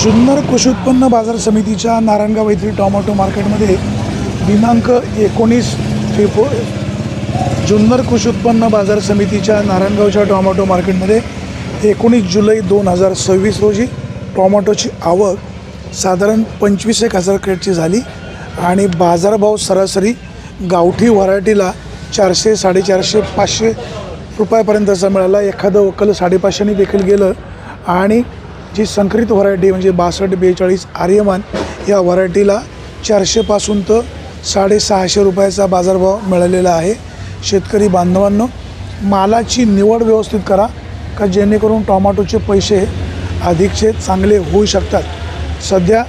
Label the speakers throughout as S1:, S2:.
S1: जुन्नर कृषी उत्पन्न बाजार समितीच्या नारायणगाव येथील टोमॅटो मार्केटमध्ये दिनांक 19 जुन्नर कृषी उत्पन्न बाजार समितीच्या नारायणगावच्या टोमॅटो मार्केटमध्ये 19 जुलै 2026 रोजी टोमॅटोची आवक साधारण 25,000 क्रेटची झाली आणि बाजारभाव सरासरी गावठी व्हरायटीला 400, 450, 500 रुपयापर्यंतचा मिळाला. एखादं वक्कल 550 देखील गेलं आणि जी संकरित व्हरायटी म्हणजे 62, 42 आर्यमान या व्हरायटीला 400 पासून तर 650 रुपयाचा बाजारभाव मिळालेला आहे. शेतकरी बांधवांनो, मालाची निवड व्यवस्थित करा का जेणेकरून टोमॅटोचे पैसे अधिकचे चांगले होऊ शकतात. सध्या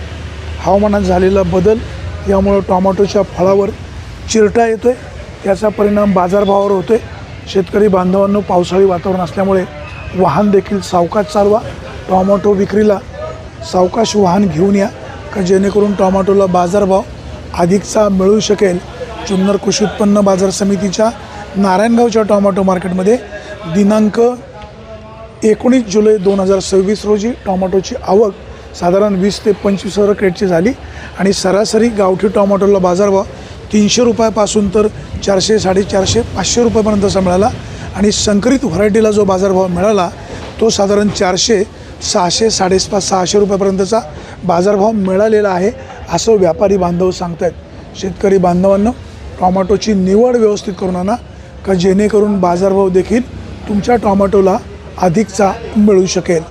S1: हवामानात झालेला बदल यामुळे टोमॅटोच्या फळावर चिरटा येतोय, त्याचा परिणाम बाजारभावावर होतोय. शेतकरी बांधवांनो, पावसाळी वातावरण असल्यामुळे वाहन देखील सावकाश चालवा. टोमॅटो विक्रीला सावकाश वाहन घेऊन या का जेणेकरून टोमॅटोला बाजारभाव अधिकचा मिळू शकेल. जुन्नर कृषी उत्पन्न बाजार समितीच्या नारायणगावच्या टोमॅटो मार्केटमध्ये दिनांक 19 जुलै 2026 रोजी टोमॅटोची आवक साधारण 20 ते 25,000 क्रेटची झाली आणि सरासरी गावठी टोमॅटोला बाजारभाव 300 रुपयापासून तर 400, 450, 500 रुपयापर्यंतचा मिळाला आणि संकरित व्हरायटीला जो बाजारभाव मिळाला तो साधारण 400, 600, 650 रुपयापर्यंतचा बाजारभाव मिळालेला आहे असं व्यापारी बांधव सांगत आहेत. शेतकरी बांधवांनो, टोमॅटोची निवड व्यवस्थित करून आणा का जेणेकरून बाजारभाव देखील तुमच्या टोमॅटोला अधिकचा मिळू शकेल.